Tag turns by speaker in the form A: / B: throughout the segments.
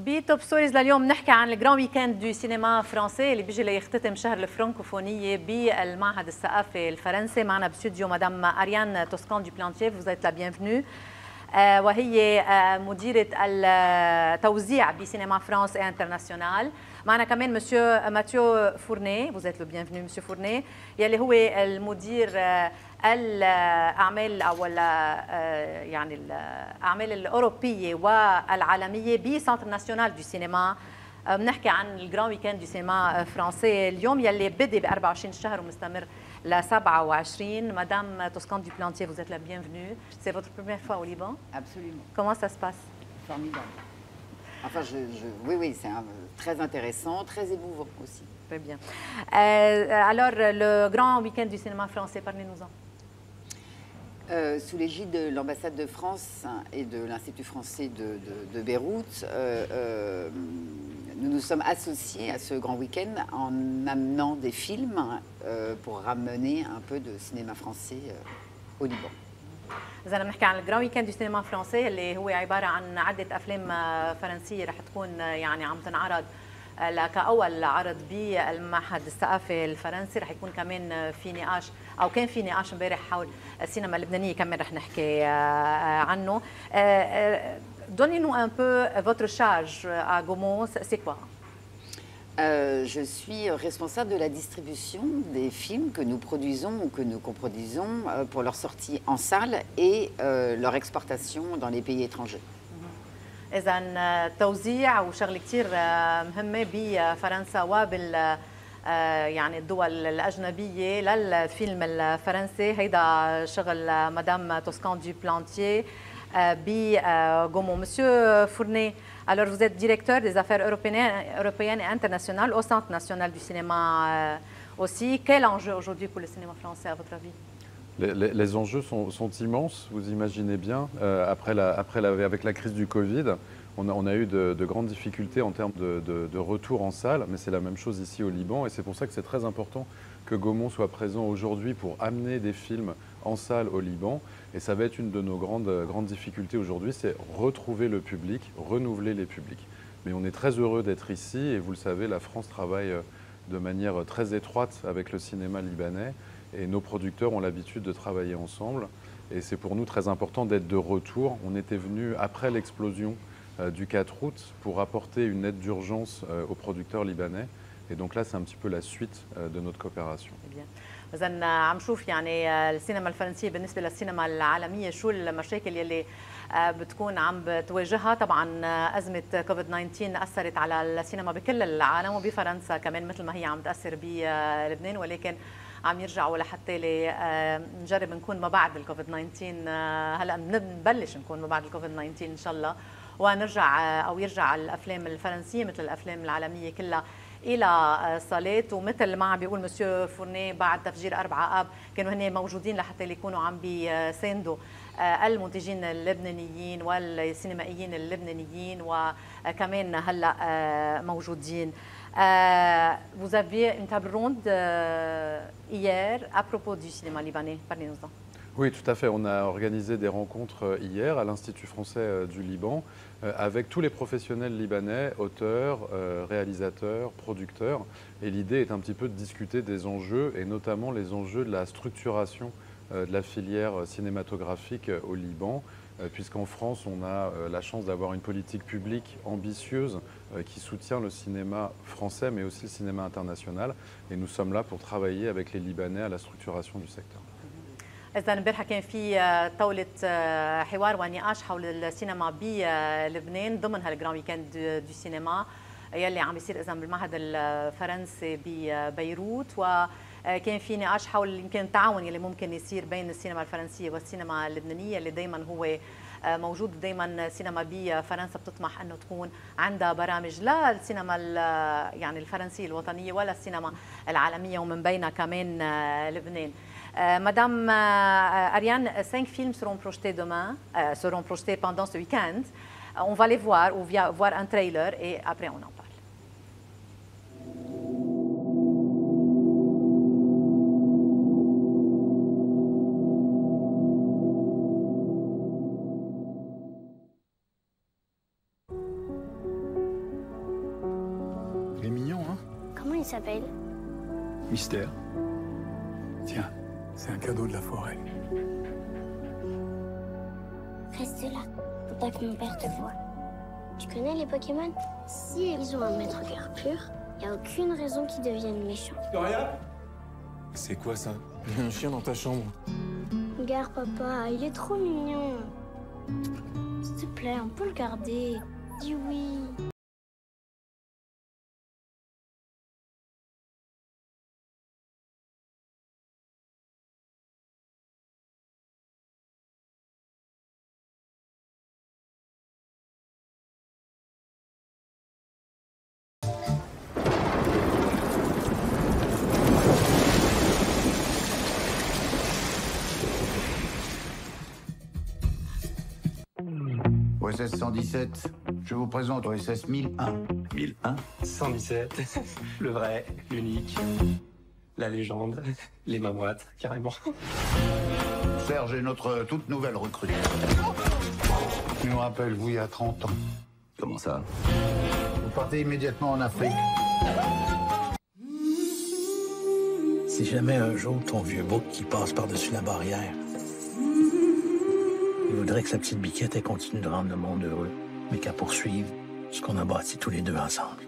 A: بتوب ستوريز لليوم نحكي عن الجراند ويكند دو سينما فرنسي اللي بيجي ليختتم شهر الفرنكوفونية بالمعهد الثقافي الفرنسي. معنا باستوديو مدام أريان توسكان دو بلانتييه، vous êtes la bienvenue. وهي مديرة التوزيع بسينما فرانس انترناسيونال. معنا كمان مسيو ماتيو فورني، vous êtes le bienvenu مسيو فورني، يلي هو المدير الاعمال او يعني الاعمال الاوروبيه والعالميه بسنتر ناسيونال دو سينما. بنحكي عن الجراند ويكند دو سينما فرنسي اليوم يلي بدي ب 24 شهر ومستمر ل 27. Madame Toscan du Plantier, vous êtes la bienvenue. C'est votre première fois au Liban?
B: Absolument.
A: Comment ça se passe?
B: Formidable. Enfin, oui, c'est très intéressant, très émouvant aussi.
A: Très bien. Alors, le grand week-end du cinéma français, parlez-nous-en.
B: Sous l'égide de l'ambassade de France et de l'Institut français de Beyrouth, nous nous sommes associés à ce grand week-end en amenant des films pour ramener un peu de cinéma français au Liban.
A: إذا بنحكي عن الجراند ويكند دو سينما فرنسي اللي هو عبارة عن عدة أفلام فرنسية رح تكون يعني عم تنعرض كأول عرض بالمعهد الثقافي الفرنسي. رح يكون كمان في نقاش أو كان في نقاش امبارح حول السينما اللبنانية كمان رح نحكي عنه. Donnez-nous un peu votre charge à Gaumont, c'est quoi?
B: Je suis responsable de la distribution des films que nous produisons ou que nous coproduisons pour leur sortie en salle et leur exportation dans les pays étrangers.
A: إذا التوزيع وشغله كثير مهمة بفرنسا وبال يعني الدول الأجنبية للفيلم الفرنسي. هيدا شغل مدام توسكان دو بلانتييه بغومون. Monsieur Fournet, alors vous êtes directeur des affaires européennes et internationales au Centre national du cinéma aussi. Quel enjeu aujourd'hui pour le cinéma français à votre avis?
C: Les enjeux sont immenses, vous imaginez bien. Avec la crise du Covid, on a eu de grandes difficultés en termes de retour en salle, mais c'est la même chose ici au Liban. Et c'est pour ça que c'est très important que Gaumont soit présent aujourd'hui pour amener des films en salle au Liban. Et ça va être une de nos grandes difficultés aujourd'hui, c'est retrouver le public, renouveler les publics. Mais on est très heureux d'être ici et vous le savez, la France travaille de manière très étroite avec le cinéma libanais. Et nos producteurs ont l'habitude de travailler ensemble. Et c'est pour nous très important d'être de retour. On était venu après l'explosion du 4 août pour apporter une aide d'urgence aux producteurs libanais. Et donc là, c'est un petit peu la suite de notre coopération.
A: إذا عم نشوف يعني السينما الفرنسية بالنسبة للسينما العالمية شو المشاكل يلي بتكون عم بتواجهها. طبعا أزمة كوفيد 19 أثرت على السينما بكل العالم وبفرنسا كمان مثل ما هي عم تأثر بلبنان، ولكن عم يرجعوا لحتى نجرب نكون ما بعد الكوفيد 19. هلا بنبلش نكون ما بعد الكوفيد 19 ان شاء الله، ونرجع او يرجع الافلام الفرنسيه مثل الافلام العالميه كلها الى صالات. ومثل ما عم بيقول مسيو فورني بعد تفجير 4 آب كانوا هن موجودين لحتى يكونوا عم بيساندوا المنتجين اللبنانيين والسينمائيين اللبنانيين، وكمان هلا موجودين. Vous aviez une table ronde hier à propos du cinéma libanais. Parlez-nous-en.
C: Oui, tout à fait. On a organisé des rencontres hier à l'Institut français du Liban avec tous les professionnels libanais, auteurs, réalisateurs, producteurs. Et l'idée est un petit peu de discuter des enjeux et notamment les enjeux de la structuration de la filière cinématographique au Liban, puisqu'en France, on a la chance d'avoir une politique publique ambitieuse qui soutient le cinéma français, mais aussi le cinéma international. Et nous sommes là pour travailler avec les Libanais à la structuration du secteur.
A: إذا امبارح كان في طاولة حوار ونقاش حول السينما بلبنان ضمن هالجراند ويكند دو سينما يلي عم بيصير إذا بالمعهد الفرنسي ببيروت، وكان في نقاش حول يمكن التعاون يلي ممكن يصير بين السينما الفرنسية والسينما اللبنانية اللي دائما هو موجود. دائما السينما بفرنسا بتطمح انه تكون عندها برامج لا السينما يعني الفرنسية الوطنية ولا السينما العالمية، ومن بينها كمان لبنان. Madame Ariane, 5 films seront projetés demain, seront projetés pendant ce week-end. On va les voir ou voir un trailer et après on en parle.
D: s'appelle?
E: Mystère. Tiens, c'est un cadeau de la forêt.
D: Reste là, faut pas que mon père te voie. Tu connais les Pokémon? Si ils ont un maître cœur pur, y a aucune raison qu'ils deviennent méchants.
F: C'est quoi ça? Il y a un chien dans ta chambre.
D: Regarde papa, il est trop mignon. S'il te plaît, on peut le garder. Dis oui.
G: OSS 117, je vous présente OSS 1001.
H: 1001 117, le vrai, l'unique, la légende, les mamouettes, carrément.
G: Serge est notre toute nouvelle recrue. Je me rappelle, vous, il y a 30 ans.
H: Comment ça?
G: Vous partez immédiatement en Afrique.
I: Si jamais un jour ton vieux bouc qui passe par-dessus la barrière, il voudrait que sa petite biquette elle continue de rendre le monde heureux, mais qu'elle poursuive ce qu'on a bâti tous les deux ensemble.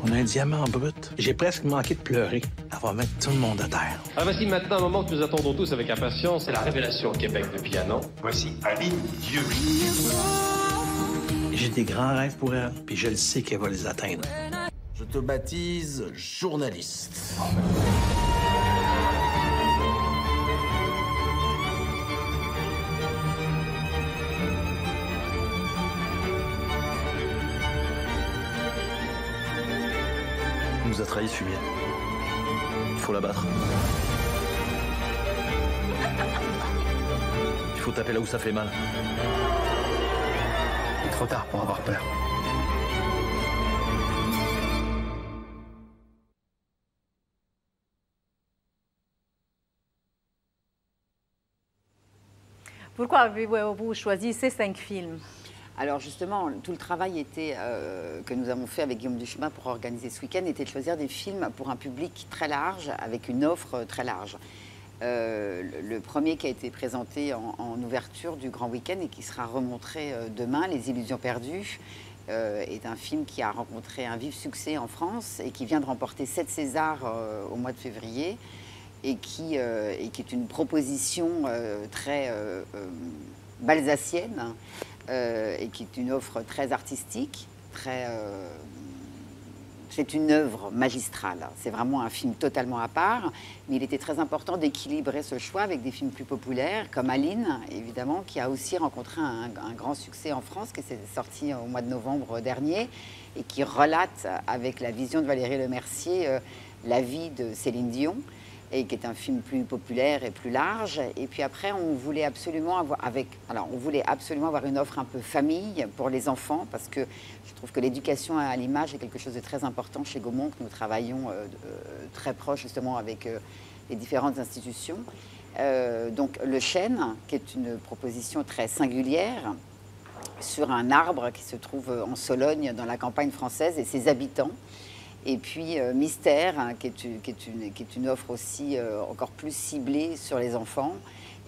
I: On a un diamant brut. J'ai presque manqué de pleurer. Elle va mettre tout le monde à terre.
J: Ah, voici maintenant un moment que nous attendons tous avec impatience. C'est la révélation au Québec depuis un an.
H: Voici Aline Dieu.
I: J'ai des grands rêves pour elle, puis je le sais qu'elle va les atteindre.
K: Je te baptise journaliste.
H: Il nous a trahis, Fumier. Il faut l'abattre. Il faut taper là où ça fait mal.
I: C'est trop tard pour avoir peur.
A: Pourquoi avez-vous choisi ces 5 films?
B: Alors justement, tout le travail que nous avons fait avec Guillaume Duchemin pour organiser ce week-end était de choisir des films pour un public très large, avec une offre très large. Le premier qui a été présenté en ouverture du grand week-end et qui sera remontré demain, Les Illusions perdues, est un film qui a rencontré un vif succès en France et qui vient de remporter 7 Césars au mois de février. Et qui est une proposition très balsacienne et qui est une offre très artistique, c'est une œuvre magistrale. C'est vraiment un film totalement à part, mais il était très important d'équilibrer ce choix avec des films plus populaires, comme Aline, évidemment, qui a aussi rencontré un grand succès en France, qui s'est sorti au mois de novembre dernier, et qui relate, avec la vision de Valérie Lemercier, la vie de Céline Dion, et qui est un film plus populaire et plus large. Et puis après, on voulait absolument avoir une offre un peu famille pour les enfants, parce que je trouve que l'éducation à l'image est quelque chose de très important chez Gaumont, que nous travaillons très proche justement avec les différentes institutions. Donc Le Chêne, qui est une proposition très singulière, sur un arbre qui se trouve en Sologne, dans la campagne française, et ses habitants. Et puis Mystère, hein, qui est une offre aussi encore plus ciblée sur les enfants,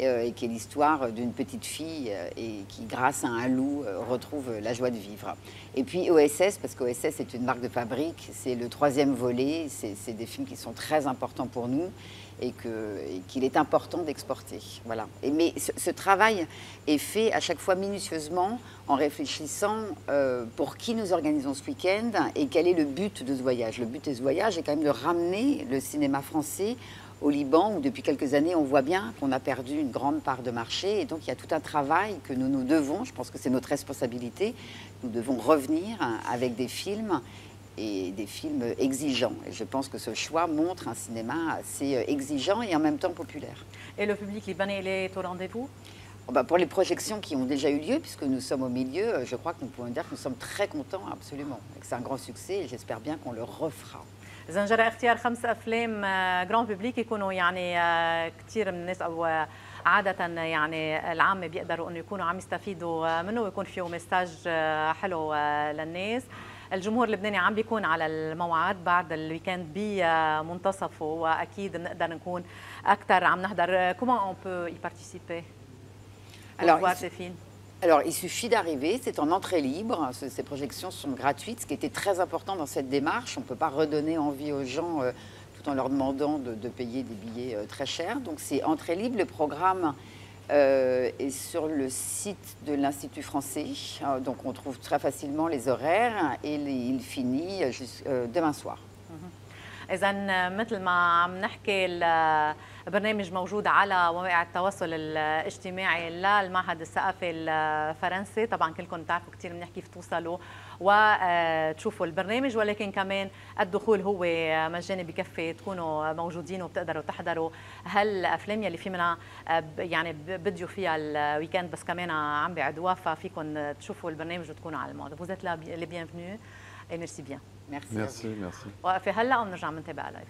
B: et qui est l'histoire d'une petite fille et qui, grâce à un loup, retrouve la joie de vivre. Et puis OSS, parce qu'OSS est une marque de fabrique, c'est le 3e volet, c'est des films qui sont très importants pour nous et qu'il est important d'exporter. Voilà. Mais ce travail est fait à chaque fois minutieusement en réfléchissant pour qui nous organisons ce week-end et quel est le but de ce voyage. Le but de ce voyage est quand même de ramener le cinéma français au Liban, où depuis quelques années, on voit bien qu'on a perdu une grande part de marché. Et donc, il y a tout un travail que nous devons, je pense que c'est notre responsabilité, nous devons revenir avec des films et des films exigeants. Et je pense que ce choix montre un cinéma assez exigeant et en même temps populaire.
A: Et le public libanais, il est au rendez-vous?
B: Pour les projections qui ont déjà eu lieu, puisque nous sommes au milieu, je crois que nous pouvons dire que nous sommes très contents, absolument. Et que c'est un grand succès et j'espère bien qu'on le refera.
A: إذا جرى اختيار 5 أفلام جراند ببليك يكونوا يعني كثير من الناس أو عادة يعني العامة بيقدروا انه يكونوا عم يستفيدوا منه ويكون فيه مساج حلو للناس. الجمهور اللبناني عم بيكون على الموعد بعد الويكند بمنتصفه، واكيد بنقدر نكون اكثر عم نحضر. Comment on peut y participer pour voir ces films?
B: Alors, il suffit d'arriver, c'est en entrée libre, ces projections sont gratuites, ce qui était très important dans cette démarche. On ne peut pas redonner envie aux gens tout en leur demandant de payer des billets très chers. Donc c'est entrée libre, le programme est sur le site de l'Institut français, donc on trouve très facilement les horaires et il finit demain soir.
A: إذا مثل ما عم نحكي البرنامج موجود على مواقع التواصل الاجتماعي للمعهد الثقافي الفرنسي. طبعا كلكم بتعرفوا كثير منيح كيف توصلوا وتشوفوا البرنامج، ولكن كمان الدخول هو مجاني، بكفي تكونوا موجودين وبتقدروا تحضروا هالافلام يلي في منها يعني بديوا فيها الويكند بس كمان عم بيعدوها، ففيكم تشوفوا البرنامج وتكونوا على الموعد. Vous êtes les bienvenus et merci bien.
B: Merci.
C: Merci, merci.
A: وقفي هلا وبنرجع بنتابع لايف.